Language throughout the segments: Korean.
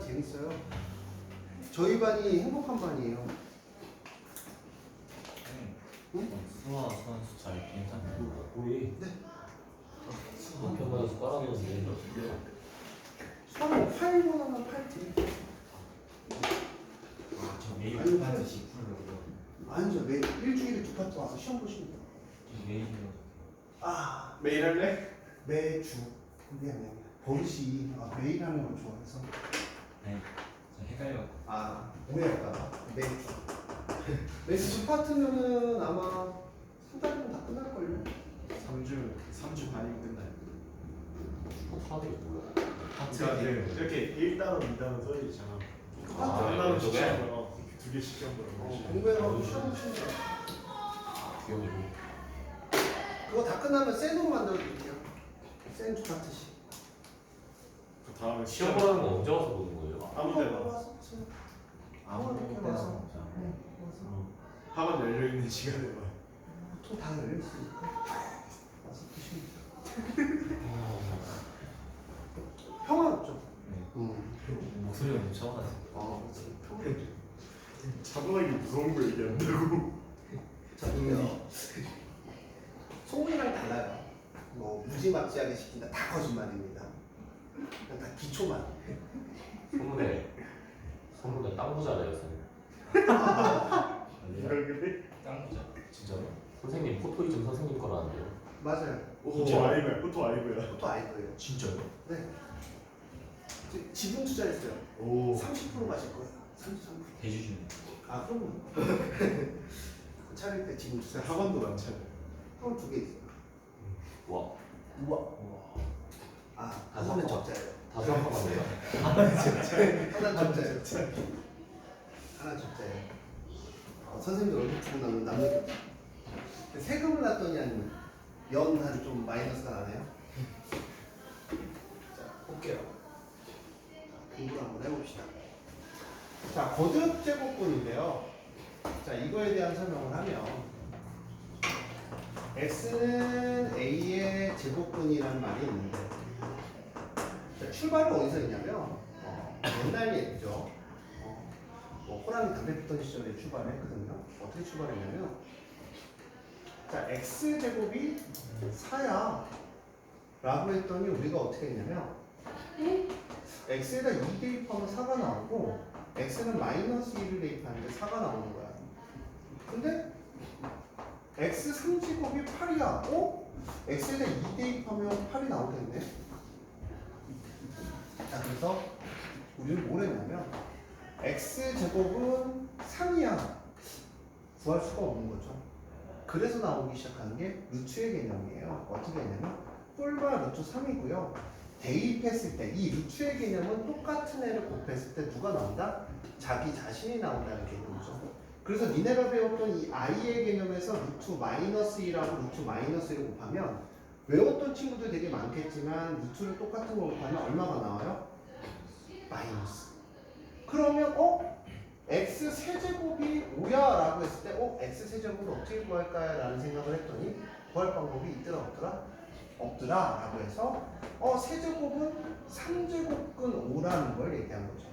재밌어요. 저희 반이 행복한 반이에요. 응? 수화 선수 잘 괜찮아요. 거의 네. 한편 맞아서 깔아놓는데 수학은 8번하면 8지. 저 매일 아니, 파트씩 풀려고요. 아니죠. 매일 일주일에 두 파트 와서 시험 보십니다. 매일이요. 아, 매일 할래? 매주. 미안해. 버릇이 매일 하는 걸 좋아해서. 네. 저 헷갈려. 오해할까봐. 매주. 매주 두 파트면은 아마 한 달이면 다 끝날걸요. 3주 반이면 끝나요. 사람들이 몰라. 그러니까 이렇게 1단원, 2단원 써져 있잖아. 아, 한 단원 저게? 시험 보러 두 개씩 시험 보러. 공부해가지고 시험 보시면 돼요. 귀여우고 그거 다 끝나면 센으로 만들어드릴게요. 센 두 파트씩. 그 다음에 시험 보는 거 언제 와서 보는 거예요? 아무 데나. 와서 아무 이렇게 때나 와서. 먹자. 네, 와서. 학원 열려 있는 시간에 봐. 보통 다 열려있으니까 와서 드시면 돼요. 평화롭죠? 목소리가 너무 처음하지. 평화롭죠. 차분하게 무서운 거 얘기한다고. 자, 그래요. 소문이랑 달라요. 뭐 무지막지하게 시킨다 다 거짓말입니다. 그냥 다 기초만. 소문에 땅 부자래요 선생님. 그래? 땅 보자. 진짜로? 선생님 포토이즘 선생님 거라는데요. 맞아요. 오, 진짜? 아이브야. 그것도 아이브야. 그것도 알고요. 진짜요? 네. 지분 투자했어요. 오. 30% 가실 거예요. 33%. 해주시네. 그럼요. 차릴 때 지분 투자. 학원도 많잖아. 학원 2개 있어요. 와 우와. 하나는 적자예요. 다섯 한 번만요. 하나 적자예요. 하나 적자예요. 선생님들 얼굴 보고 나면 남는 세금을 놨더니 한 연 좀 마이너스가 나네요. 자, 볼게요. 자, 공부를 한번 해봅시다. 자, 거듭 제곱근인데요. 자, 이거에 대한 설명을 하면 x는 a의 제곱근이라는 말이 있는데 자, 출발은 어디서 있냐면 옛날 얘기죠. 뭐 호랑이 담배 피던 시절에 출발을 했거든요. 어떻게 출발했냐면 자, x제곱이 4야 라고 했더니 우리가 어떻게 했냐면 x에다 2 대입하면 4가 나오고 x는 마이너스 1을 대입하는데 4가 나오는 거야. 근데 x 3제곱이 8이야. x에다 2 대입하면 8이 나오겠네. 자, 그래서 우리는 뭘 했냐면 x제곱은 3이야. 구할 수가 없는 거죠. 그래서 나오기 시작하는 게 루트의 개념이에요. 어떻게 했냐면 뿔바 루트 3이고요. 대입했을 때 이 루트의 개념은 똑같은 애를 곱했을 때 누가 나온다? 자기 자신이 나온다는 개념이죠. 그래서 니네가 배웠던 이 i의 개념에서 루트 마이너스 2라고 루트 마이너스 1을 곱하면 외웠던 친구들 되게 많겠지만 루트를 똑같은 거 곱하면 얼마가 나와요? 마이너스. 그러면 x 세제곱이 5야 라고 했을 때 x 세제곱을 어떻게 구할까요? 라는 생각을 했더니 구할 방법이 있더라 없더라? 없더라 라고 해서 세제곱은 3제곱근 5라는 걸 얘기한 거죠.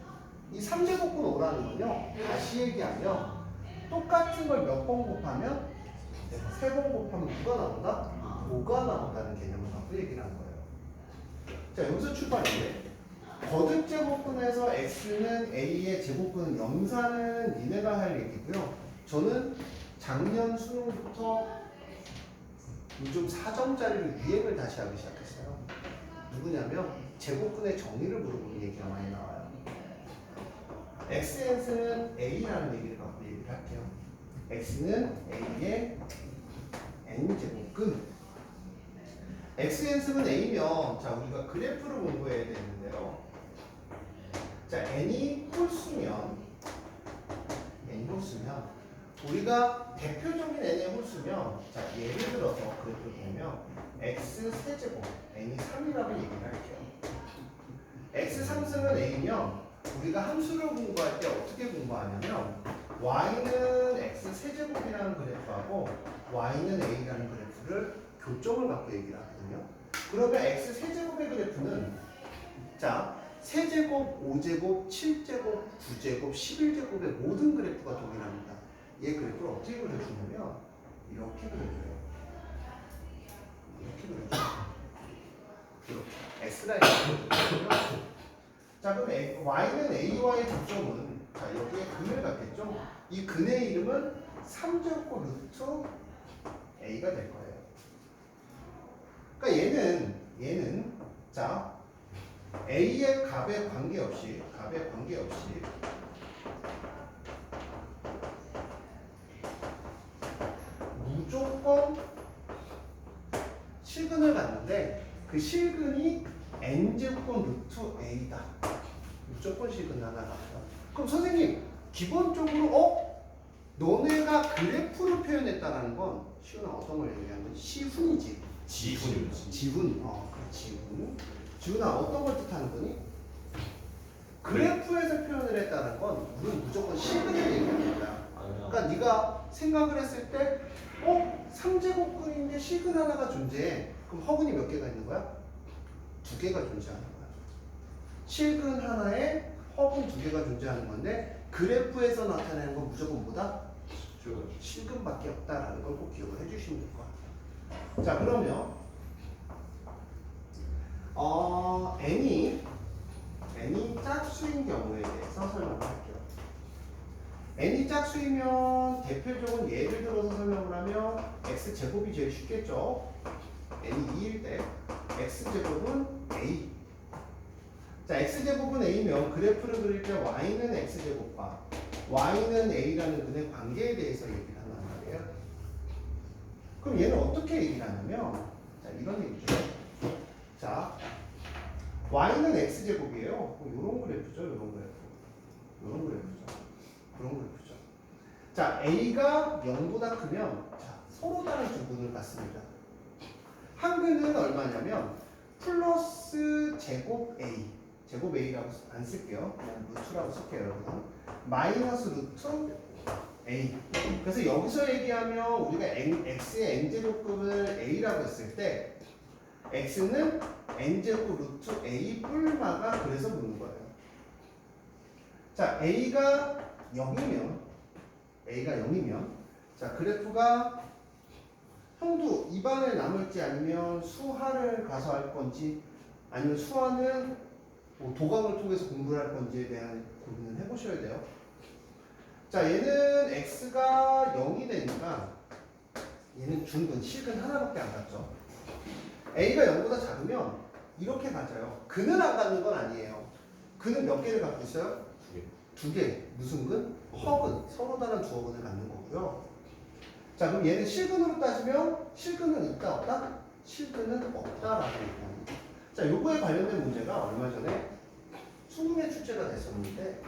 이 3제곱근 5라는 건요 다시 얘기하면 똑같은 걸 몇 번 곱하면 3번 곱하면 누가 나온다? 5가 나온다는 개념을 갖고 얘기를 한 거예요. 자, 여기서 출발인데 거듭 제곱근에서 x는 a의 제곱근 염산은 니네가 할 얘기고요. 저는 작년 수능부터 요즘 4점짜리를 유행을 다시 하기 시작했어요. 누구냐면 제곱근의 정의를 물어보는 얘기가 많이 나와요. xn은 a라는 얘기를 갖고 얘기를 할게요. x는 a의 n제곱근. xn승은 a면 자 우리가 그래프를 공부해야 되는데요. 자, n이 홀수면 우리가 대표적인 n의 홀수면 자, 예를 들어서 그래프를 보면 x 세제곱 n이 3이라고 얘기를 할게요. x 3승은 a면 우리가 함수를 공부할 때 어떻게 공부하냐면 y는 x 세제곱이라는 그래프하고 y는 a라는 그래프를 교점을 갖고 얘기를 하거든요. 그러면 x 세제곱의 그래프는 자 세제곱, 5제곱, 7제곱, 9제곱, 11제곱의 모든 그래프가 동일합니다. 얘 그래프를 어떻게 그려주냐면 이렇게 그려줘요. 이렇게 그려줘요. 이렇게 S라인을 그려줘요. 자, 그럼 Y는 A와의 접점은 자 여기에 근을 갖겠죠? 이 근의 이름은 3제곱 루트 A가 될 거예요. 그러니까 얘는 자 A의 값에 관계없이 무조건 실근을 갖는데 그 실근이 n제곱 루트 a다. 무조건 실근 하나 나와요. 그럼 선생님 기본적으로 너네가 그래프로 표현했다는 건 시훈아 어떤 걸 얘기하는 거지? 시훈이지. 지훈. 지훈. 그래 지훈. 지훈아 어떤 걸 뜻하는 거니? 그래프에서 표현을 했다는 건 우리는 무조건 실근을 얘기하는 거야. 그러니까 네가 생각을 했을 때 3제곱근인데 실근 하나가 존재해. 그럼 허근이 몇 개가 있는 거야? 2개가 존재하는 거야. 실근 하나에 허근 2개가 존재하는 건데 그래프에서 나타내는 건 무조건 뭐다? 실근밖에 없다라는 걸 꼭 기억을 해주시면 될 거야. 자 그러면 n이 짝수인 경우에 대해서 설명을 할게요. n이 짝수이면 대표적인 예를 들어서 설명을 하면 x제곱이 제일 쉽겠죠. n이 2일 때 x제곱은 a. 자 x제곱은 a면 그래프를 그릴 때 y는 x제곱과 y는 a라는 근의 관계에 대해서 얘기를 한단 말이에요. 그럼 얘는 어떻게 얘기를 하냐면 자 이런 얘기죠. 자 y는 x제곱이에요. 이런 그래프죠. 이런 그래프죠. 그런 그래프죠. 자, a가 0보다 크면 자, 서로 다른 두 근을 갖습니다. 한 근은 얼마냐면 플러스 제곱 a, 제곱 a라고 안 쓸게요. 그냥 루트라고 쓸게요, 여러분. 마이너스 루트 a. 그래서 여기서 얘기하면 우리가 x의 n제곱근을 a라고 했을 때 x는 n제곱 루트 a 뿔마가 그래서 묻는 거예요. 자, a가 0이면 자 그래프가 형두 입안에 남을지 아니면 수하를 가서 할 건지 아니면 수하는 뭐 도감을 통해서 공부를 할 건지에 대한 고민을 해보셔야 돼요. 자 얘는 x가 0이 되니까 얘는 중근, 실근 하나밖에 안 갖죠. a가 0보다 작으면 이렇게 가져요. 근을 안 갖는 건 아니에요. 근은 몇 개를 갖고 있어요? 2개. 무슨 근? 허근. 서로 다른 두 허근을 갖는 거고요. 자, 그럼 얘는 실근으로 따지면 실근은 있다 없다? 실근은 없다라고 얘기합니다. 자, 요거에 관련된 문제가 얼마 전에 수능에 출제가 됐었는데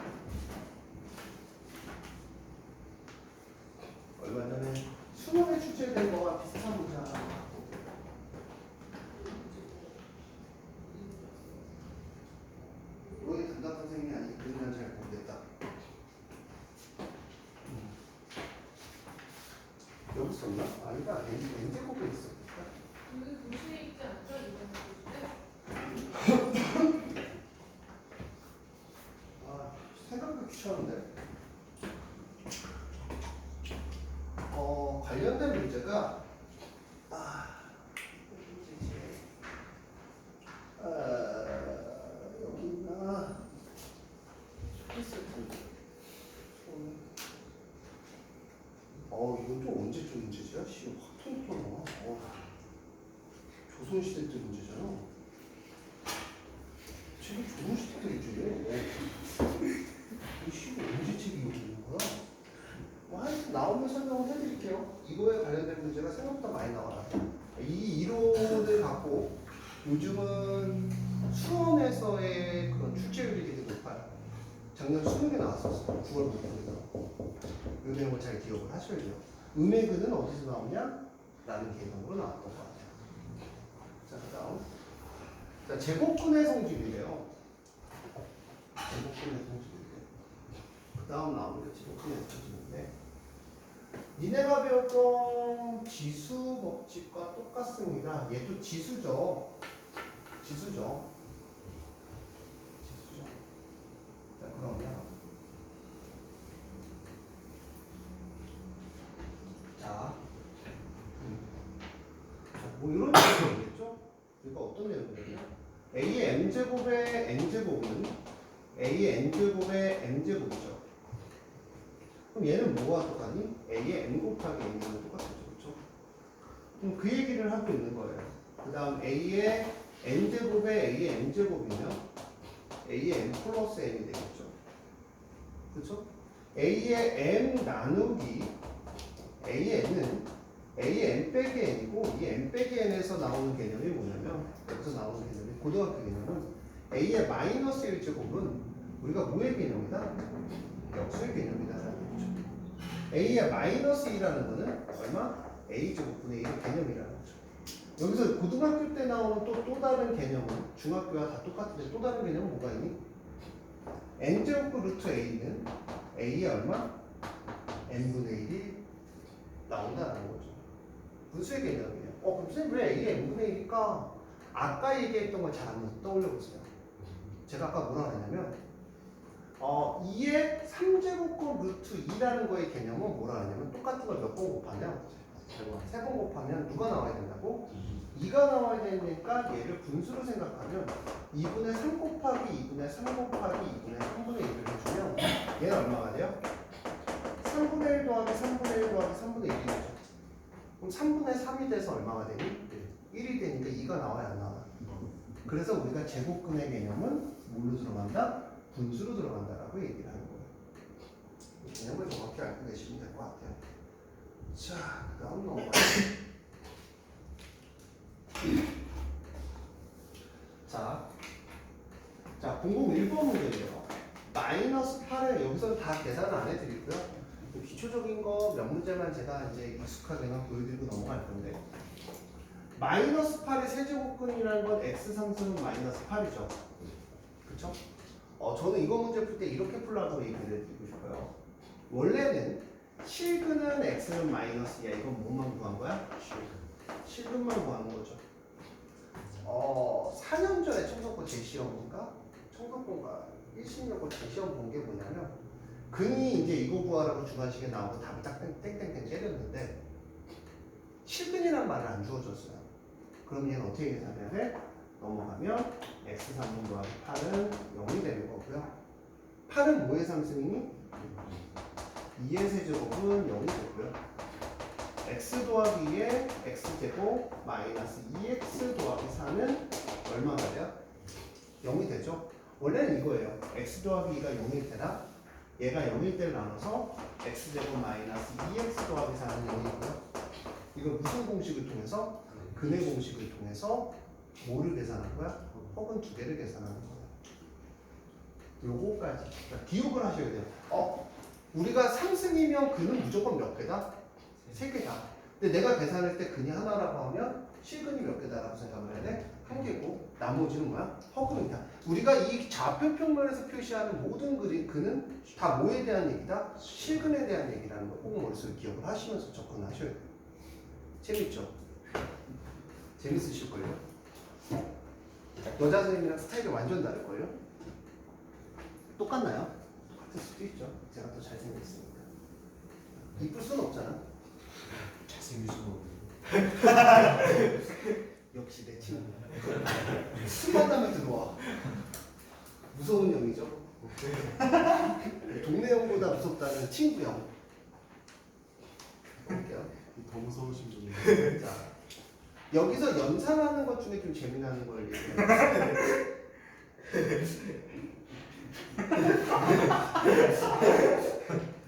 얼마 전에 수능에 출제된 거와 비슷한 문제 하나 갖고 우리 담당 선생님이 아니기 때문에 잘 모르겠다. 여기 있었나? 아니다. n제곱에 있었겠다. 여기 도시에 있지 않죠? 이번 도시에? 생각보다 귀찮은데. 관련된 문제가 여기 있나? 있을 텐데. 이건 또 언제쯤 문제지야? 확 통통 나와. 조선시대 때 문제잖아. 책이 조선시대 때 문제네. 이 시가 언제 책이 여기 있는 거야? 하여튼 나오면 설명을 해드릴게요. 이거에 관련된 문제가 생각보다 많이 나와요. 이 이론을 갖고 요즘은 수원에서의 그런 출제율이 되게 높아요. 작년 수능에 나왔었어요. 9월 부분에 나왔고. 이 내용을 잘 기억을 하셔야 돼요. 음의 근은 어디서 나오냐? 라는 개념으로 나왔던 것 같아요. 자, 그 다음. 자, 제곱근의 성질이래요. 제곱근의 성질인데. 그 다음 나오는 게 제곱근의 성질인데. 니네가 배웠던 지수 법칙과 똑같습니다. 얘도 지수죠. 지수죠. A의 m제곱의 n제곱은 A의 n제곱의 m제곱이죠. 그럼 얘는 뭐와 똑같니? A의 m 곱하기 n이랑 똑같죠. 그렇죠? 그럼 그 얘기를 하고 있는 거예요. 그 다음 A의 n제곱의 A의 m제곱이면 A의 m 플러스 n이 되겠죠. 그렇죠? A의 m 나누기 A의 n은 A의 m 빼기 n이고 이 m 빼기 n에서 나오는 개념이 뭐냐면 여기서 나오는 개념이 고등학교 개념은 A의 마이너스 1제곱은 우리가 뭐의 개념이다? 역수의 개념이다라는 거죠. A의 마이너스 2라는 거는 얼마? A제곱분의 1의 개념이라는 거죠. 여기서 고등학교 때 나오는 또 다른 개념은 중학교와 다 똑같은데 또 다른 개념은 뭐가 있니? n제곱 루트 a는 a의 얼마? n분의 1이 나온다는 거죠. 분수의 개념이에요. 그럼 선생님 왜 a의 n분의 1일까? 아까 얘기했던 걸 잘 한번 떠올려 보세요. 제가 아까 뭐라 그랬냐면 2의 3제곱곱 루트 2라는 거의 개념은 뭐라 하냐면 똑같은 걸 몇 번 곱하면 3번 곱하면 누가 나와야 된다고? 2가 나와야 되니까 얘를 분수로 생각하면 2분의 3 곱하기 2분의 3 곱하기 2분의 3분의 1을 해주면 얘는 얼마가 돼요? 3분의 1 더하기 3분의 1 더하기 3분의 1이 되죠. 그럼 3분의 3이 돼서 얼마가 되니? 1이 되니까 2가 나와야 안 나와. 그래서 우리가 제곱근의 개념은 뭘로 들어간다? 분수로 들어간다라고 얘기를 하는 거예요. 이 개념을 정확히 알고 계시면 될 것 같아요. 자, 그 다음 넘어가요. 자, 공공 1번 문제예요. 마이너스 8에 여기서 다 계산을 안 해드리고요. 기초적인 거 몇 문제만 제가 이제 익숙하게만 보여드리고 넘어갈 건데, 마이너스 8의 세제곱근이라는 건 x 상승은 마이너스 8이죠. 그쵸? 저는 이거 문제 풀 때 이렇게 풀라고 얘기를 해드리고 싶어요. 원래는 실근은 x는 마이너스야. 이건 뭐만 구한 거야? 실근만 구하는 거죠. 4년 전에 청소권 제시험인가? 청소권가 1심여고 제시험 본 게 뭐냐면 근이 이제 이거 구하라고 주관식에 나오고 답을 딱 땡땡땡 때렸는데 실근이란 말을 안 주어졌어요. 그럼 얘는 어떻게 계산해야 돼? 넘어가면 x3분 더하기 8은 0이 되는 거고요. 8은 뭐의 상승이니? 2의 세제곱은 0이 되고요. x 더하기 2의 x제곱 마이너스 2x 더하기 4는 얼마가 돼요? 0이 되죠? 원래는 이거예요. x 더하기 2가 0일 때나 얘가 0일 때를 나눠서 x제곱 마이너스 2x 더하기 4는 0이고요. 이걸 무슨 공식을 통해서? 근의 공식을 통해서 뭐를 계산한 거야? 혹은 두 개를 계산하는 거야. 요거까지. 그러니까 기억을 하셔야 돼요. 우리가 상승이면 근은 무조건 몇 개다? 3개다. 근데 내가 계산할 때 근이 하나라고 하면 실근이 몇 개다라고 생각을 해야 돼? 1개고 나머지는 뭐야? 허근이다. 우리가 이 좌표 평면에서 표시하는 모든 근은 다 뭐에 대한 얘기다? 실근에 대한 얘기라는 거 꼭 머릿속에 기억을 하시면서 접근하셔야 돼요. 재밌죠? 재밌으실걸요? 여자 선생님이랑 스타일이 완전 다를걸요? 똑같나요? 똑같을 수도 있죠. 제가 더 잘생겼으니까. 이쁠 수는 없잖아. 잘생기시고 역시 내 친구. 술 만나면 들어와. 무서운 형이죠. 동네 형보다 무섭다는 친구 형. 볼게요. 더 무서우신 분이. 자, 여기서 연산하는 것 중에 좀 재미나는 걸 얘기해요.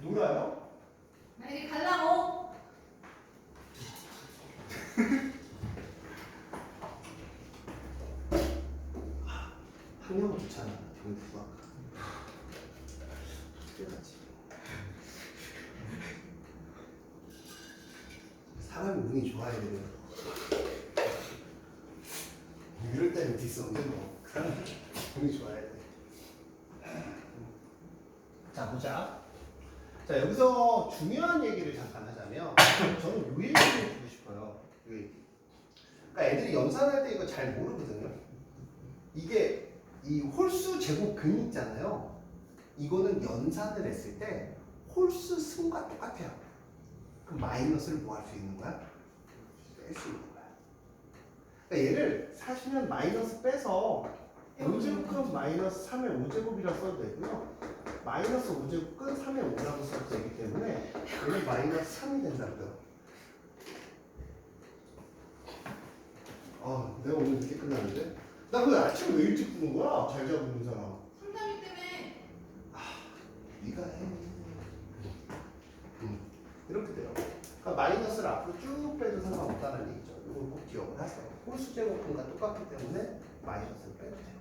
놀아요? 만약에 갈라고. 학년은 좋잖아. 경수학. 어떻게 가지? 사람이 운이 좋아야 돼요. 이럴 때는 뒷선데 뭐. 그 사람 운이 좋아야 돼. 자, 보자. 자, 여기서 중요한 얘기를 잠깐 하자면 저는 요 얘기를 해주고 싶어요. 요 얘기. 그러니까 애들이 연산할 때 이거 잘 모르거든요. 이게 이 홀수 제곱 근 있잖아요. 이거는 연산을 했을 때 홀수 승과 똑같아요. 그럼 마이너스를 뭐 할 수 있는 거야? 뺄 수 있는 거야. 그러니까 얘를 사시면 마이너스 빼서 5제곱은 마이너스 3의 5제곱이라고 써도 되고요. 마이너스 5제곱은 3의 5라고 써도 되기 때문에 얘는 마이너스 3이 된다고요. 아, 내가 오늘 늦게 끝났는데? 나 그 아침에 왜 일찍 부는 거야? 잘 자고 있는 사람. 손담이 때문에. 네가 해. 이렇게 돼요. 그러니까 마이너스를 앞으로 쭉 빼도 상관없다는 얘기죠. 이걸 꼭 기억을 하세요. 홀수 제곱분과 똑같기 때문에 마이너스를 빼도 돼요.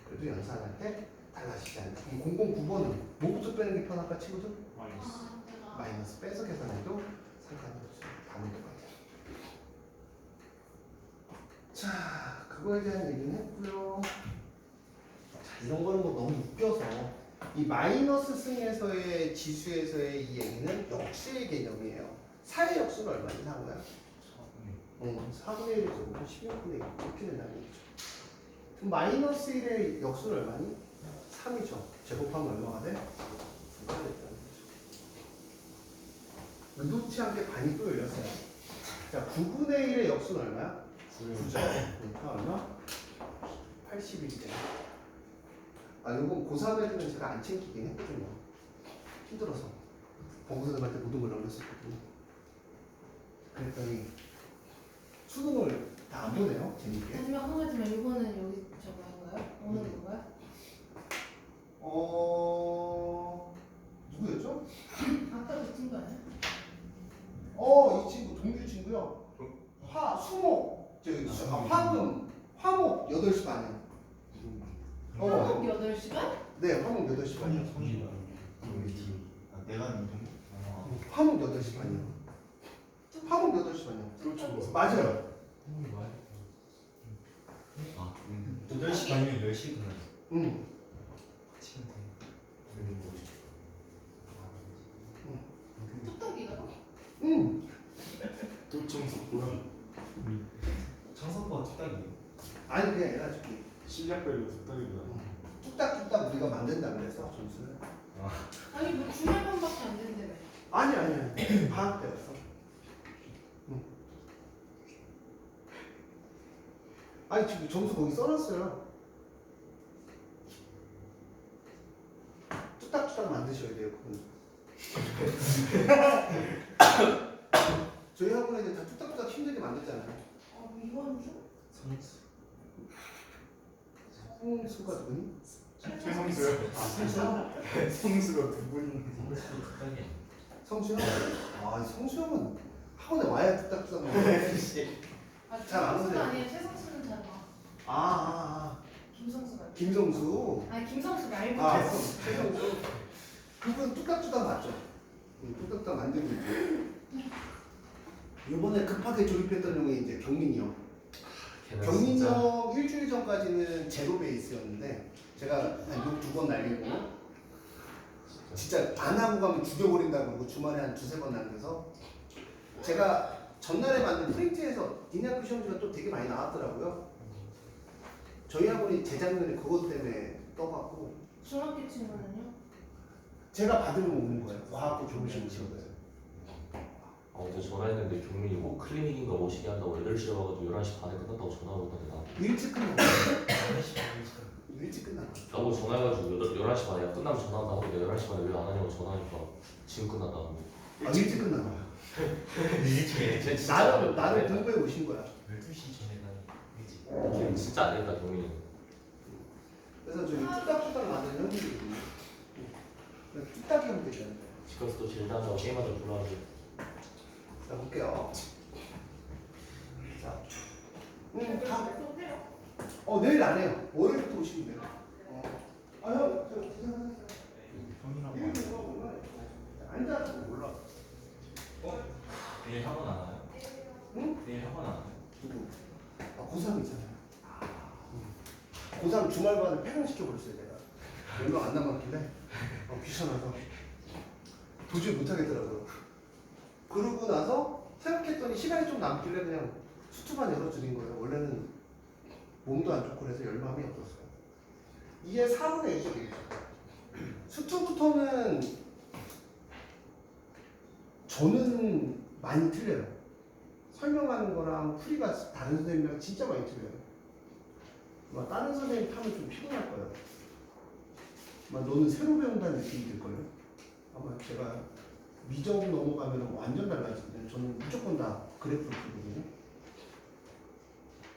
그래도 연산할 때 달라지지 않는다. 그럼 009번은 뭐부터 빼는 게 편할까 친구들? 마이너스. 아, 내가. 마이너스 빼서 계산해도 상관이 없어요. 답은 똑같아요. 자, 그거에 대한 얘기는 했고요. 자, 이런 거는 뭐 너무 웃겨서 이 마이너스 승에서의 지수에서의 이 얘기는 역수의 개념이에요. 4의 역수는 얼마니 상호야? 4분의 1이죠. 16분의 1 이렇게 된다는 얘기죠. 그럼 마이너스 1의 역수는 얼마니? 3이죠. 제곱하면 얼마가 돼? 9가 됐다는 거죠. 의도치 않게 반이 또 열렸어요. 자, 9분의 1의 역수는 얼마야? 9죠. 그러니까 얼마? 81대. 아, 요건 고3 애들은 제가 안 챙기긴 했거든요. 힘들어서. 보고서님한테 모든 걸 넘겼었거든요. 그랬더니 수능을 다 안 보네요. 재밌게. 마지막 한 가지만 이거는 여기 저거인가요? 오늘 건가요? 누구였죠? 아까 그 친구 아니야? 이 친구 동규 친구요. 수목 화목 8시 반이요. 한국 8시간? 네, 화목 8시 반이요. 내가 있는 화목 8시 반이요. 화목 8시 반이요. 그렇죠. 맞아요. 8시 반이면 10시 끝나요. 응. 뚝딱이가? 응. 도청석 뭐야? 창석과 뚝딱이에요. 아니 그냥 해가지고 실력별로 뚝딱이구나. 뚝딱뚝딱 우리가 만든다 그래서 점수를. 아니 뭐 주말반밖에 안 된다며. 아니 방학 때였어. 응. 아니 지금 점수 거기 써놨어요. 뚝딱뚝딱 만드셔야 돼요 그건. 저희 학원에 이제 다 뚝딱뚝딱 힘들게 만들잖아요. 이건주? 성수. 성수가 누구니? 최성수요. 성수가 두 분. 성수 형? 성수 형은 학원에 와야 뚝딱뚝딱 만들어. 잘안 김성수가 오세요. 아니에요. 최성수는 잘 봐. 김성수 말고. 김성수. 아니 김성수 말고. 최성수. 그분 뚝딱뚝딱 맞죠? 뚝딱뚝딱 만들고 있고. 이번에 급하게 조립했던 형이 이제 경민이 형. 경민이 형 일주일 전까지는 제로 베이스였는데 제가 한 6-2번 날리고 진짜 안 하고 가면 죽여버린다고 그러고 주말에 한 2-3번 남겨서 제가 전날에 만든 프린트에서 니네 학교 시험지가 또 되게 많이 나왔더라고요. 저희 학원이 재작년에 그것 때문에 떠갖고 중학교 친구는요? 제가 받으면 오는 거예요. 과학부 교무실 지원을. 어제 전화했는데 경민이 뭐 클리닉인가 뭐 시기 한다고 8시에 와가지고 11시 반에 끝났다고 전화 오던데 나 일찍 끝나. 일찍 끝나. 나보고 전화해가지고 11시 반에 끝나면 전화한다고 근데 11시 반에 왜 안 하냐고 전화하니까 지금 끝났다고 일찍 끝나. 일찍 나를 공부해 오신 거야. 12시 전에 난 일찍. 걔는 진짜 안 된다 경민이 그래서 저기 뚝딱뚝딱 만드는 형들이거든요. 뚝딱이 형들이라는 거예요. 집 가서 또 제일 다음에 게임하자 불러가지고 자 볼게요. 자, 내일 안 해요. 월요일부터 오시면 돼요. 형, 저 계산하셨어요? 형이라고. 이름이 뭐가 앉아서 몰라. 내일 학원 안 와요? 응? 내일 학원 안 와요? 누구? 고3이잖아요. 고3 주말반에 폐강시켜버렸어요 내가. 얼마 안 남았길래 귀찮아서 도저히 못하겠더라고요. 그러고 나서 생각했더니 시간이 좀 남길래 그냥 수투만 열어드린 거예요. 원래는 몸도 안 좋고 그래서 열 마음이 없었어요. 이게 4분의 1죠 되겠죠. 수투부터는 저는 많이 틀려요. 설명하는 거랑 풀이가 다른 선생님이랑 진짜 많이 틀려요. 막 다른 선생님 타면 좀 피곤할 거예요. 막 너는 새로 배운다는 느낌이 들걸요. 아마 제가 미적 넘어가면 완전 달라지거든요. 저는 무조건 다 그래프를 풀거든요.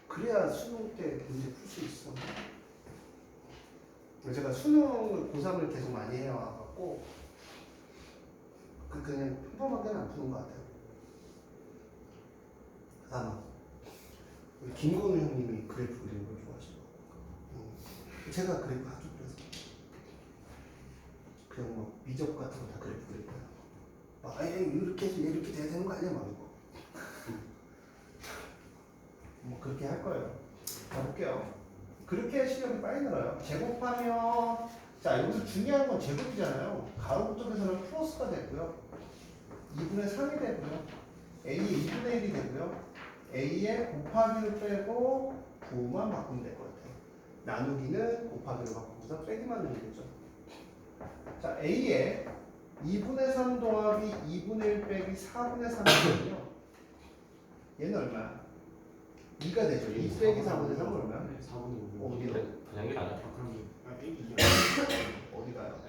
그래야 수능 때 문제 풀 수 있어. 제가 수능을 고3을 계속 많이 해와갖고 그냥 평범하게는 안 푸는 것 같아요. 아마 우리 김건우 형님이 그래프 그리는 걸 좋아하시고 제가 그래프 하기 그래서 그냥 뭐 미적 같은 거 다 그래프 그릴 거예요. 막 이렇게 해서 이렇게 돼야 되는 거 아니야 막 이거. 뭐 그렇게 할 거예요. 가볼게요. 그렇게 시력이 빨리 늘어요. 제곱하면 자 여기서 중요한 건 제곱이잖아요. 가로부터에서는 플러스가 되고요. 2분의 3이 되고요. A의 2분의 1이 되고요. A에 곱하기를 빼고 9만 바꾸면 될 것 같아요. 나누기는 곱하기로 바꾸면서 빼기만 넣으면 되죠. 자 A에 2분의 3 더하기 2분의 1 빼기 4분의 3이거든요. 얘는 얼마야? 2가 되죠. 2 빼기 4분의 3은 얼마야? 4분의 5. 어디요? 그냥 1 아니야? 그럼 A 2야. 어디 가요?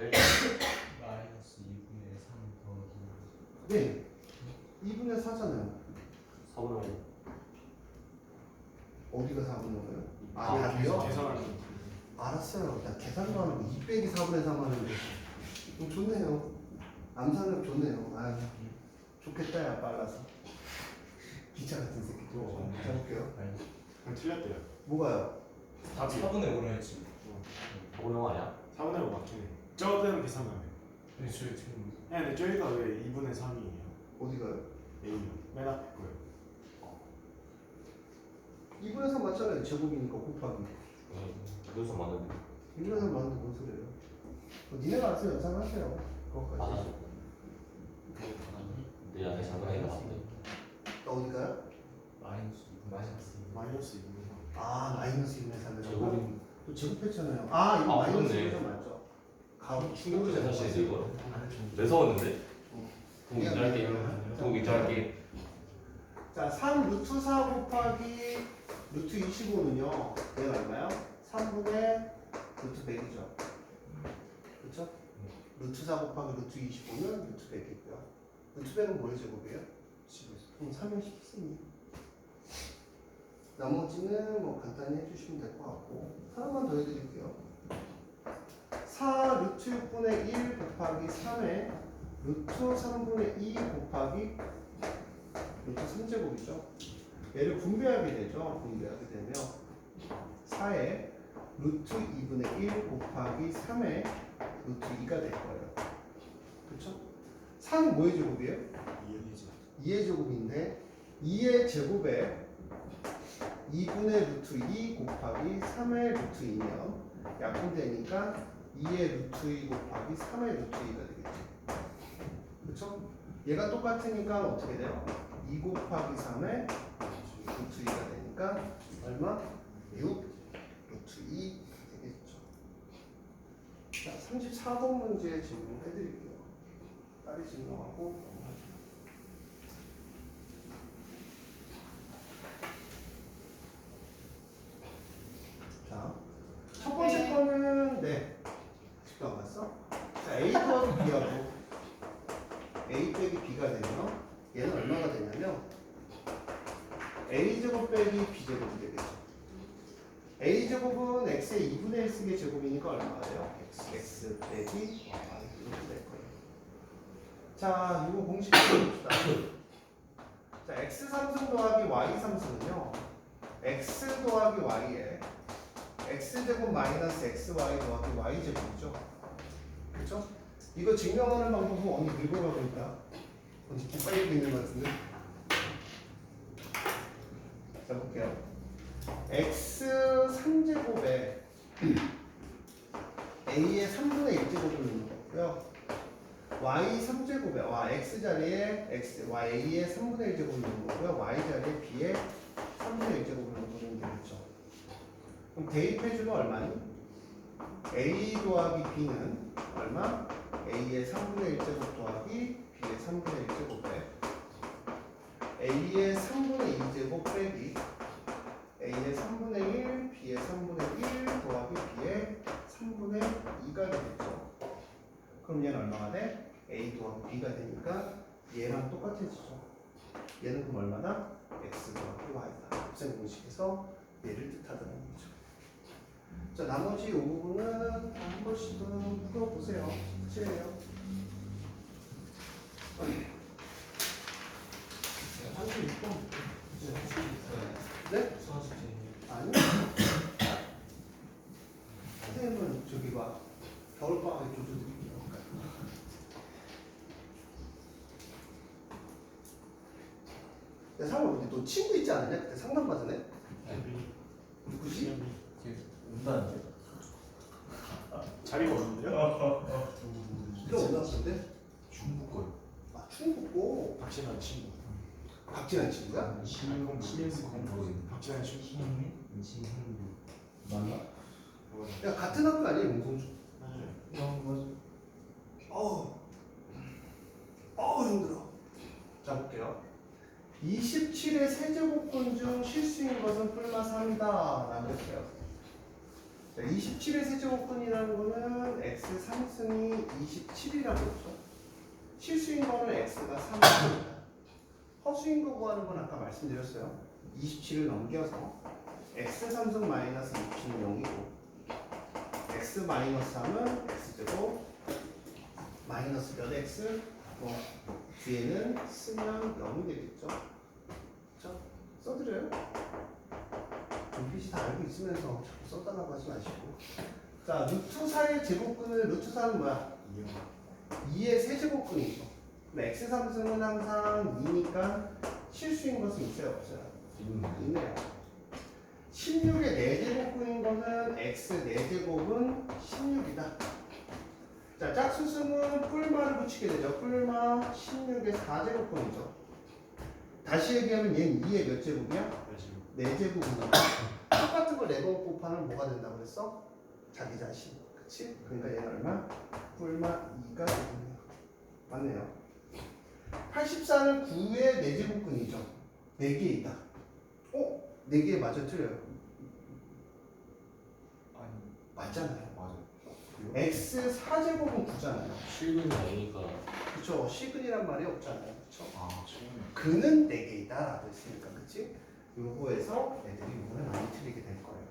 마이너스 2분의 3 더하기 네. 2분의 4잖아요. 4분의 5 어디가 4분의 5예요? 아, 답이요? 계산하면 알았어요. 나 계산도 안 하고 2 빼기 4분의 3 하는데 좋네요. 암산력 좋네요. 아 좋겠다 야 빨라서. 기차 같은 새끼. 자 볼게요. 그럼 틀렸대요. 뭐가요? 답이 4분의 5로 했지. 4분의 5 아니야? 4분의 5 맞긴 해. 저때는 계산하면. 근데 저 지금 네, 근데 저희가 왜 2분의 3이에요? 어디가요? A요. 맨 앞에 거요. 2분의 3 맞잖아요. 제곱이니까 곱하기. 그래서 맞는데 2분의 3 맞는데 뭔 소리예요? 니네가 알아서 연산하세요. 그거까지. 맞아. 내 안에 작은 아이가 맞대. 어디가요? 마이너스 2분의 마이너스 마이너스 2분의 3. 아 마이너스 2분의 3이라고? 제곱이 또 제곱했잖아요. 아 이거 아, 마이너스 그렇네. 1점 맞죠? 가로 충격을 충격을 사실 이거 좀 매서웠는데. 어. 동 인정할게. 동 인정할게. 자, 3 루트 4 곱하기 루트 25는요. 얘가 얼마요? 3분의 루트 100이죠. 그렇죠? 루트 4 곱하기 루트 25는 루트 100이고요. 루트 100은 뭐의 제곱이에요? 3을 10습니다. 나머지는 뭐 간단히 해주시면 될 것 같고 하나만 더 해드릴게요. 4 루트 6분의 1 곱하기 3에 루트 3분의 2 곱하기 루트 3제곱이죠. 얘를 분배하게 되죠. 분배하게 되면 4에 루트 2분의 1 곱하기 3에 루트 2가 될 거예요. 그렇죠? 4는 뭐의 제곱이에요? 2의 제곱인데 2의 제곱에 2분의 루트 2 곱하기 3의 루트 2면 약분되니까 2의 루트 2 곱하기 3의 루트 2가 되겠죠. 그렇죠? 얘가 똑같으니까 어떻게 돼요? 2 곱하기 3의 루트 2가 되니까 얼마? 6 루트 2 되겠죠. 자, 34번 문제 질문해드릴게요. 빨리 질문하고 넘어가죠. 자, 첫 번째 거는 아직도 안 봤어? 자, A 더하기 B하고 A 빼기 B가 되면 얘는 얼마가 되냐면 A제곱 빼기 B제곱이 되겠죠. A제곱은 X의 2분의 1 쓰기의 제곱이니까 얼마가 돼요? X 빼기 Y 이렇게 될 거예요. 자, 이거 공식 봅시다. 자, X 3승 더하기 Y 3승은요 X 더하기 Y에 X제곱 마이너스 XY 더하기 Y제곱이죠. 그렇죠? 이거 증명하는 방법은 언니 늙어가고 있다. 언니 기빨리고 있는 것 같은데. 자 볼게요. X 3제곱에 A의 3분의 1제곱을 넣는 거고요. Y 3제곱에 X 자리에 A의 3분의 1제곱을 넣는 거고요. Y 자리에 B의 3분의 1제곱을 넣는 거겠죠. 그럼 대입해주면 얼마니? A 더하기 B는 얼마? A의 3분의 1제곱 더하기 B의 3분의 1제곱에 A의 3분의 2제곱 빼기 A의 3분의 1, B의 3분의 1 더하기 B의 3분의 2가 되겠죠. 그럼 얘는 얼마가 돼? A 더하기 B가 되니까 얘랑 똑같아지죠. 얘는 그럼 얼마나? X 더하기 Y다. 곱셈 공식에서 얘를 뜻하다는 거죠. 자, 나머지 이 부분은 한 번씩은 풀어보세요. 숙제예요. 한줄 있고 네? 수학숙제 아니. 선생님은 저기 봐. 겨울방학에 조조드릴게요. 야, 상호 근데 너 친구 있지 않았냐? 그때 상담 받으네? 누구지? 운다는데? 자리가 없는데요? 너 어디 왔는데? 중국 거 아, 충북고. 박진환 친구. 박진환 친구야? 신인공 박진환 친구. 신인공 맞나? 야, 같은 학교 아니에요, 용성중? 맞아. 힘들어. 자, 볼게요. 27의 세제곱근 중 실수인 것은 뿔마 3이다. 라고 했어요. 자, 27의 세제곱근이라는 거는 x 3승이 27이라고 했죠. 실수인 거는 x가 3입니다. 허수인 거 구하는 건 아까 말씀드렸어요. 27을 넘겨서 x 3승 마이너스 27은 0이고 x 마이너스 3은 x제곱 마이너스 몇 x 뒤에는 쓰면 0이 되겠죠. 그렇죠? 써드려요. 눈빛이 다 알고 있으면서 자꾸 써달라고 하지 마시고. 자, 루트 4의 제곱근을 루트 4는 뭐야? 2의 세제곱근이죠. 그럼 x 3승은 항상 2니까 실수인 것은 있어요, 없어요? 있네요. 16의 4제곱근인 것은 x 4제곱은 16이다. 자, 짝수승은 뿔마를 붙이게 되죠. 뿔마 16의 4제곱근이죠. 다시 얘기하면 얘는 2의 몇 제곱이야? 4제곱이니까 똑같은 걸 4번 곱하면 뭐가 된다고 그랬어? 자기 자신. 그치? 그러니까 얘는 얼마? 뿔마 2가 되겠네요. 맞네요. 84는 9의 4제곱근이죠. 4개 있다. 4개 맞아 틀려요? 아니 맞잖아요. 맞아. x 4제곱은 9잖아요. 실근이 아니니까 그쵸? 시근이란 말이 없잖아요. 그쵸? 아 처음. 근은 4개이다 라고 했으니까 그치? 요거에서 애들이 요거를 많이 틀리게 될 거예요.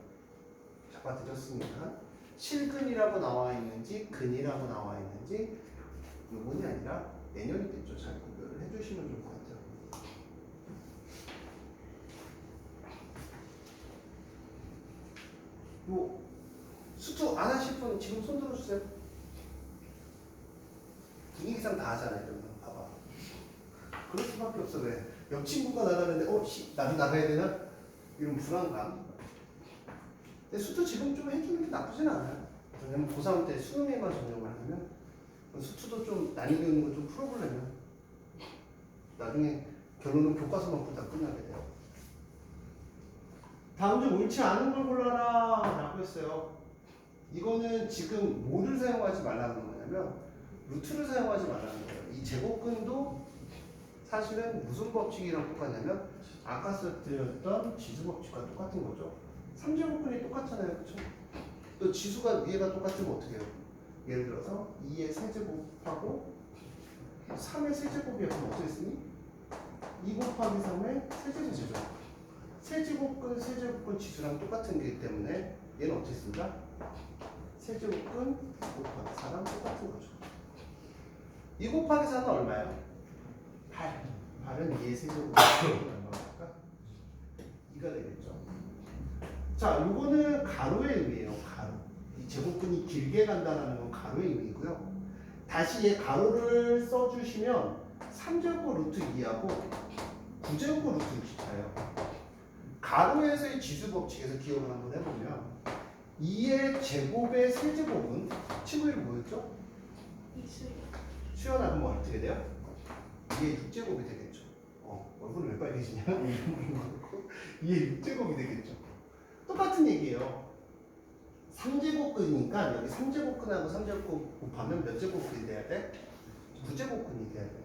잡아드렸습니다. 실근이라고 나와 있는지 근이라고 나와 있는지 요번이 아니라 내년이겠죠. 잘 구별을 해주시면 좋을 것 같아요. 요 수투 안 하실 분 지금 손 들어주세요. 분위기상 다 하잖아요. 이러면 봐봐. 그럴 수밖에 없어. 왜? 옆 친구가 나가는데 나도 나가야 되나? 이런 불안감. 근데 수투 지금 좀 해주는 게 나쁘진 않아요. 왜냐면 고3 때 수능에만 전념을 하면 수투도 좀 난이도 있는 거 좀 풀어보려면 나중에 결론은 교과서만 보다 끝나게 돼요. 다음 중 옳지 않은 걸 골라라 라고 했어요. 이거는 지금 뭐를 사용하지 말라는 거냐면 루트를 사용하지 말라는 거예요. 이 제곱근도 사실은 무슨 법칙이랑 똑같냐면 아까 써드렸던 지수법칙과 똑같은 거죠. 3제곱근이 똑같잖아요. 그렇죠? 또 지수가 위에가 똑같으면 어떻게 해요? 예를 들어서 2의 세제곱하고 3의 세제곱이 그럼 어떻게 쓰니? 2 곱하기 3의 세제곱이죠. 세제곱근, 세제곱근 지수랑 똑같은 거기 때문에 얘는 어떻게 쓴다? 세제곱근 곱하기 4랑 똑같은 거죠. 2 곱하기 4는 얼마예요? 8. 8은 2의 세제곱이 얼마일까? 2가 되겠죠. 자, 요거는 가로의 의미예요. 가로. 이 제곱근이 길게 간다는 건 가로의 의미고요. 다시 얘 가로를 써주시면 3제곱 루트 2하고 9제곱 루트 64예요. 가로에서의 지수 법칙에서 기억을 한번 해보면 2의 제곱의 세제곱은 친구 이름 뭐였죠? 수연아 그러면 어떻게 돼요? 2의 6제곱이 되겠죠. 얼굴이 왜 빨개지냐? 2의 6제곱이 되겠죠. 똑같은 얘기예요. 3제곱근이니까 여기 3제곱근하고 3제곱 곱하면 몇 제곱근이 돼야 돼? 9제곱근이 돼야 돼.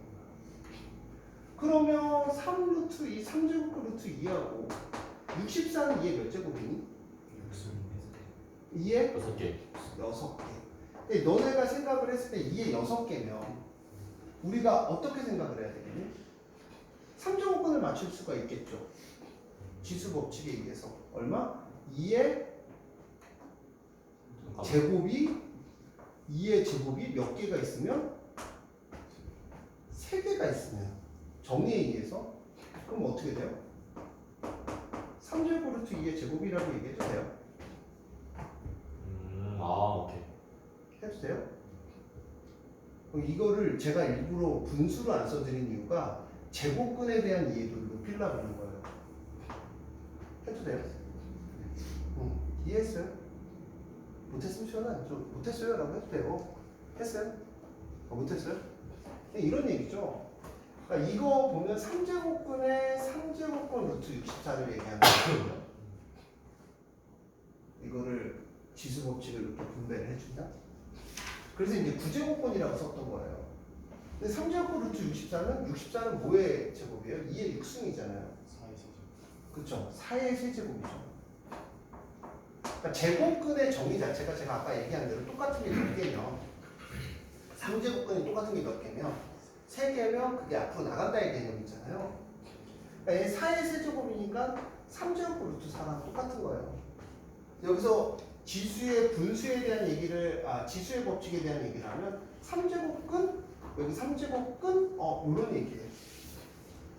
그러면 3루트 2, 3제곱 루트 2하고 64는 2의 몇 제곱이니? 2의 6개. 6개. 근데 너네가 생각을 했을 때 2의 6개면 우리가 어떻게 생각을 해야 되겠니? 3제곱근을 맞출 수가 있겠죠. 지수 법칙에 의해서 얼마? 2의 제곱이 2의 제곱이 몇 개가 있으면 3개가 있으면 정의에 의해서 그럼 어떻게 돼요? 3제곱 루트 2의 제곱이라고 얘기해도 돼요? 오케이. 해도 돼요? 그럼 이거를 제가 일부러 분수로 안 써드린 이유가 제곱근에 대한 이해도를 높이려고 하는 거예요. 해도 돼요? 이해했어요? 못했으면 시원하죠. 못했어요? 라고 해도 돼요. 했어요? 못했어요? 이런 얘기죠. 그러니까 이거 보면 3제곱근의 3제곱근 루트 64를 얘기하는 거예요. 이거를 지수 법칙을 이렇게 분배를 해준다. 그래서 이제 9제곱근이라고 썼던 거예요. 근데 3제곱근 루트 64는 뭐의 제곱이에요? 2의 6승이잖아요. 4의 세제곱. 그렇죠. 4의 세제곱이죠. 그러니까 제곱근의 정의 자체가 제가 아까 얘기한 대로 똑같은 게 몇 개면 3제곱근이 똑같은 게 몇 개면 3개면 그게 앞으로 나간다의 개념이잖아요. 그러니까 4의 세제곱이니까 3제곱 루트 4랑 똑같은 거예요. 여기서 지수의 분수에 대한 얘기를 지수의 법칙에 대한 얘기를 하면 3제곱근 여기 3제곱근 이런 얘기예요.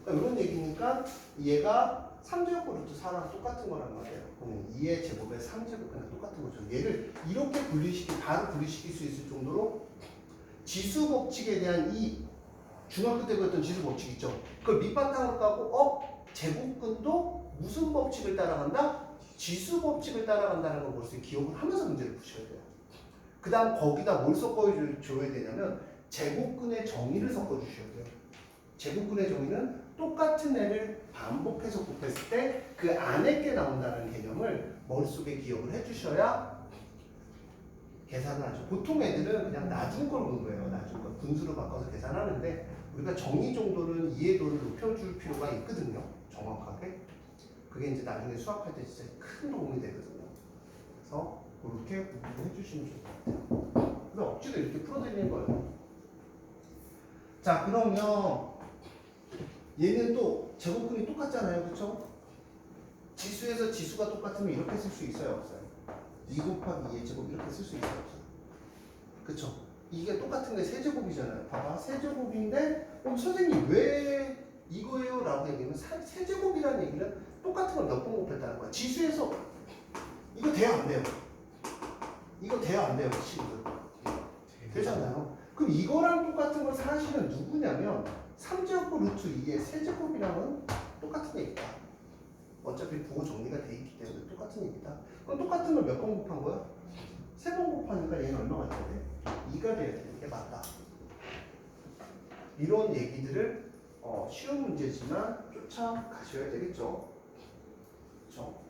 그러니까 이런 얘기니까 얘가 3제곱 루트 4랑 똑같은 거란 말이에요. 그러면 2의 제곱에 3제곱이랑 똑같은 거죠. 얘를 이렇게 바로 분리시킬 수 있을 정도로 지수 법칙에 대한 이 중학교 때 배웠던 지수 법칙 있죠. 그걸 밑바탕으로 까고 제곱근도 무슨 법칙을 따라간다? 지수 법칙을 따라간다는 걸 벌써 기억을 하면서 문제를 푸셔야 돼요. 그 다음 거기다 뭘 섞어줘야 되냐면 제곱근의 정의를 섞어주셔야 돼요. 제곱근의 정의는 똑같은 애를 반복해서 곱했을 때 그 안에 게 나온다는 개념을 머릿속에 기억을 해주셔야 계산을 하죠. 보통 애들은 그냥 나중 걸 공부해요. 나중 걸 분수로 바꿔서 계산하는데 우리가 정의 정도는 이해도를 높여줄 필요가 있거든요. 정확하게. 그게 이제 나중에 수학할 때 진짜 큰 도움이 되거든요. 그래서 그렇게 공부해 주시면 좋을 것 같아요. 그래서 억지로 이렇게 풀어드리는 거예요. 자, 그러면 얘는 또 제곱근이 똑같잖아요. 그렇죠? 지수에서 지수가 똑같으면 이렇게 쓸 수 있어요? 없어요? 2 곱하기 2의 제곱 이렇게 쓸 수 있어요? 없어요? 그쵸? 이게 똑같은 게 세제곱이잖아요. 봐봐. 세제곱인데 그럼 선생님 왜 이거예요? 라고 얘기하면 세제곱이라는 얘기는 똑같은 걸 몇 번 곱했다는 거야. 지수에서 이거 돼요? 안 돼요? 이거 돼요? 안 돼요? 친구들? 되잖아요. 그럼 이거랑 똑같은 걸 사실은 누구냐면 3제곱 루트 2의 세제곱이랑은 똑같은 얘기다. 어차피 부호 정리가 돼 있기 때문에 똑같은 얘기다. 그럼 똑같은 걸 몇 번 곱한 거야? 3번 곱하니까 얘는 얼마가 돼야 돼? 2가 돼야 되는 게 맞다. 이런 얘기들을 쉬운 문제지만 쫓아가셔야 되겠죠. 그렇죠?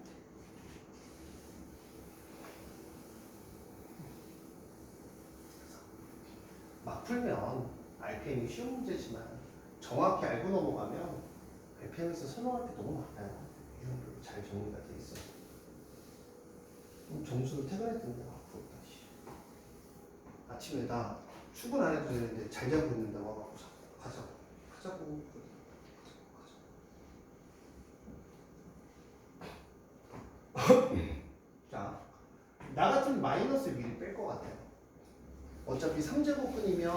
막 풀면 RPM이 쉬운 문제지만 정확히 알고 넘어가면 RPM에서 설명할 게 너무 많아요. 이런 거 잘 정리가 돼 있어. 그럼 점수를 퇴근할 때마다 부럽다. 아침에 나 출근 안 해도 되는데 잘 자고 있는데 와갖고 하자고. 자, 나 같으면 마이너스 미리 뺄 것 같아요. 어차피 3제곱근이면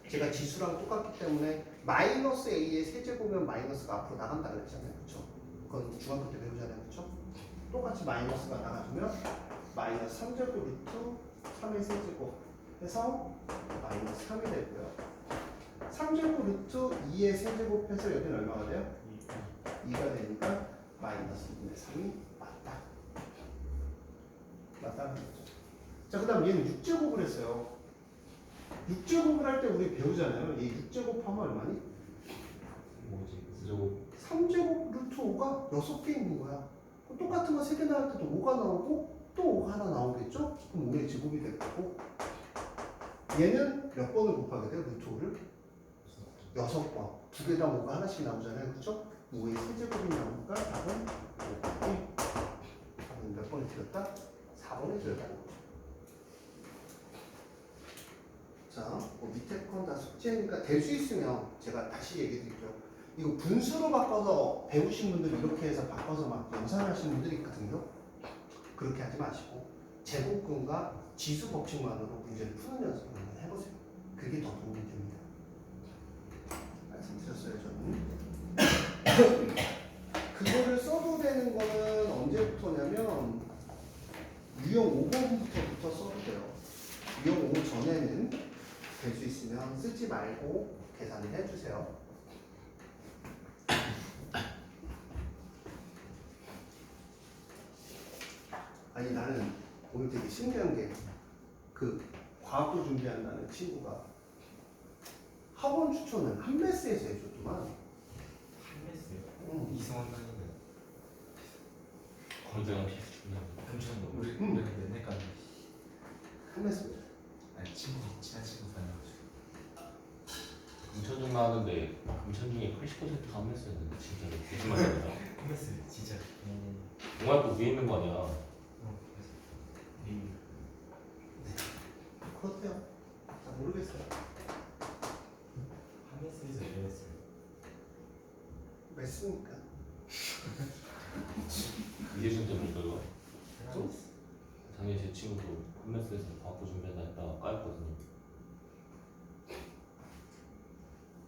제가 지수랑 똑같기 때문에 마이너스 a의 세제곱이면 마이너스가 앞으로 나간다 그랬잖아요. 그렇죠? 그건 중학교 때 배우잖아요. 그렇죠? 똑같이 마이너스가 나가주면 마이너스 3제곱 루트 3의 세제곱 해서 마이너스 3이 되고요. 3제곱 루트 2의 세제곱 해서 여기는 얼마가 돼요? 2가 되니까 마이너스 2분의 3이 맞다. 맞다는 거죠. 자, 그 다음 얘는 6제곱을 했어요. 6제곱을 할 때 우리 배우잖아요. 얘 6제곱 하면 얼마니? 뭐지? 9제곱. 3제곱 루트 5가 6개 있는 거야. 똑같은 거 3개 나올 때도 5가 나오고 또 5가 하나 나오겠죠? 그럼 5의 제곱이 될 거고 얘는 몇 번을 곱하게 돼요? 루트 5를? 6번. 두 개 다 뭐가 하나씩 나오잖아요. 그쵸? 5의 세제곱이 나오니까 답은 5번이 답은 몇 번에 틀렸다? 4번에 틀렸다는 거죠. 자, 뭐 밑에 건 다 숙제니까 될 수 있으면 제가 다시 얘기 드릴게요. 이거 분수로 바꿔서 배우신 분들 이렇게 해서 바꿔서 막 연산하시는 분들이 있거든요. 그렇게 하지 마시고 제곱근과 지수 법칙만으로 문제를 푸는 연습을 한번 해보세요. 그게 더 도움이 됩니다. 말씀드렸어요, 저는. 그거를 써도 되는 거는 언제부터냐면 유형 5번부터부터 써도 돼요. 유형 5 전에는 될 수 있으면 쓰지 말고 계산을 해주세요. 아니 나는 오늘 되게 신기한 게 그 과학도 준비한다는 친구가 학원 추천을 한메스에서 해줬더만. 한메스요? 이상한 단인데. 거기다가 필수 중요한 금천도 우리 음. 맨날까지. 한메스. 아니 친구 친한 친구 다녀가지고. 금천 중 나왔는데 금천 중에 80%가 안 했었는데 진짜로 거짓말 아니라 한메스 진짜. 동아일보 위에 있는 거 아니야. 그렇대요. 잘 모르겠어요. 한메스에서 이랬어요. 메스니까. 이게 진짜 뭔가 이거. 좀? 당연히 제 친구도 홈메스에서 과학고 준비한다 했다가 까였거든요.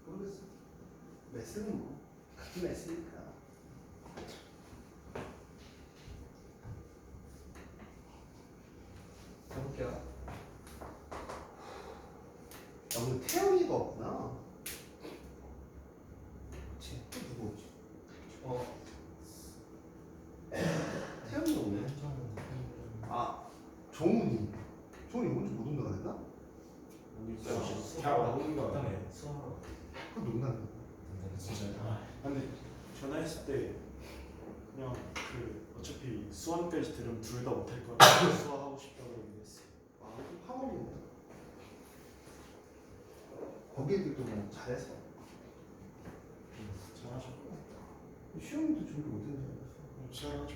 모르겠어. 메스는 뭐 같은 메스니까. 가볼게요. 오늘 태영이가 없구나. 그치? 또 누구 없지? 태영이 없네. 아, 종훈이. 종훈이 오늘 못 온다 그랬나? 잘 모르는 거 같아. 그다음에 수학하러. 그 농담이야. 진짜. 근데 전화했을 때 그냥 그 어차피 수원까지 들으면 둘 다 못할 거라 수화하고 싶다고 얘기했어. 아, 좀 학원이네. 거기에도 뭐 잘해서. 잘하죠. 시험도 준비 못했는 줄 알았어. 잘하죠.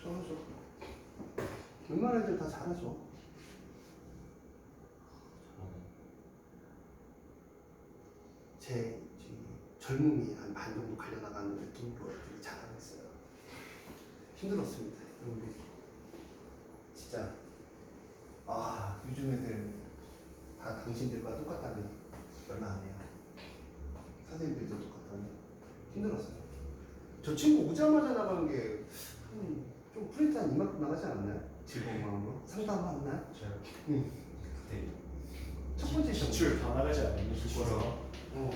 잘하죠. 웬만한 애들 다 잘하죠. 제 젊음이 한 반 정도 갈려나가는 느낌으로 되게 잘하고 있어요. 힘들었습니다. 우리 진짜 요즘 애들 다 당신들과 똑같다니 얼마 안 해요. 선생님들도 똑같다니 힘들었어요. 저 친구 오자마자 나간 게 좀 프린트 한 이만큼 나가지 않았나요? 즐거운 마음으로 상담하나요? 제가 그때 첫 번째 시험. 기출 다 나가지 않았니? 기출하고 어,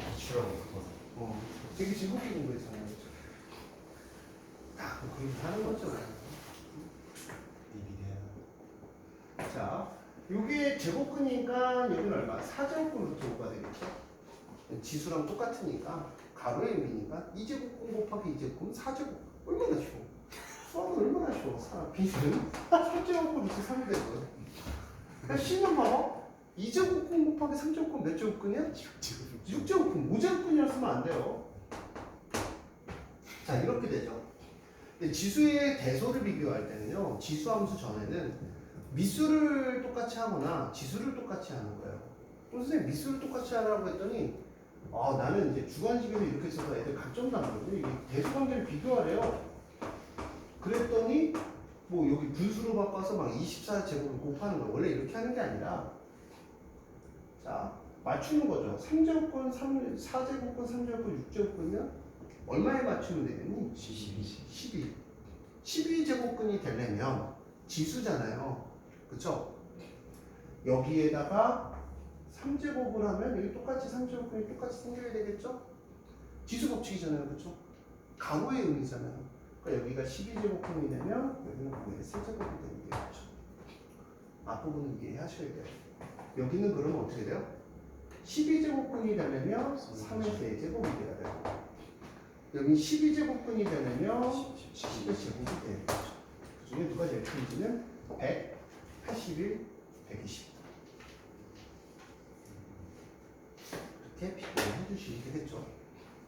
그거. 되게 즐겁게 공부했잖아요. 다 그렇게 하는 거잖아요. 자, 요게 제곱근이니까 여기는 얼마? 4제곱근 루트 5가 되겠죠? 지수랑 똑같으니까 가로의 의미니까 2제곱근 곱하기 2제곱근 4제곱. 얼마나 쉬워. 수학은 얼마나 쉬워. 비슷은 3제곱근 루트 3이 되고요. 그냥 시면 봐봐. 2제곱근 곱하기 3제곱근 몇 제곱근이야? 6제곱근, 5제곱근이라 쓰면 안 돼요. 자, 이렇게 되죠. 근데 지수의 대소를 비교할 때는요, 지수함수 전에는 미수를 똑같이 하거나 지수를 똑같이 하는 거예요. 그럼 선생님 미수를 똑같이 하라고 했더니 나는 이제 주관식에서 이렇게 써서 애들 각점 나거든요. 이게 대수관계를 비교하래요. 그랬더니 뭐 여기 분수로 바꿔서 막 24제곱을 곱하는 거 원래 이렇게 하는 게 아니라 자 맞추는 거죠. 3제곱권, 4제곱권, 3제곱권, 6제곱권이면 얼마에 맞추면 되겠니? 12. 12제곱권이 되려면 지수잖아요. 그쵸? 여기에다가 3제곱을 하면 여기 똑같이 3제곱권이 똑같이 생겨야 되겠죠? 지수 법칙이잖아요. 그쵸? 가로의 의미잖아요. 그러니까 여기가 12제곱권이 되면 여기는 5의 세제곱이 되는 거죠. 앞부분은 이해하셔야 돼요. 여기는 그러면 어떻게 돼요? 12제곱권이 되려면 3의 세제곱이 돼야 돼요. 여기 12제곱권이 되려면 10의 제곱이 돼야 되죠. 그 중에 누가 제일 큰지는 181, 120. 이렇게 비교를 해주시.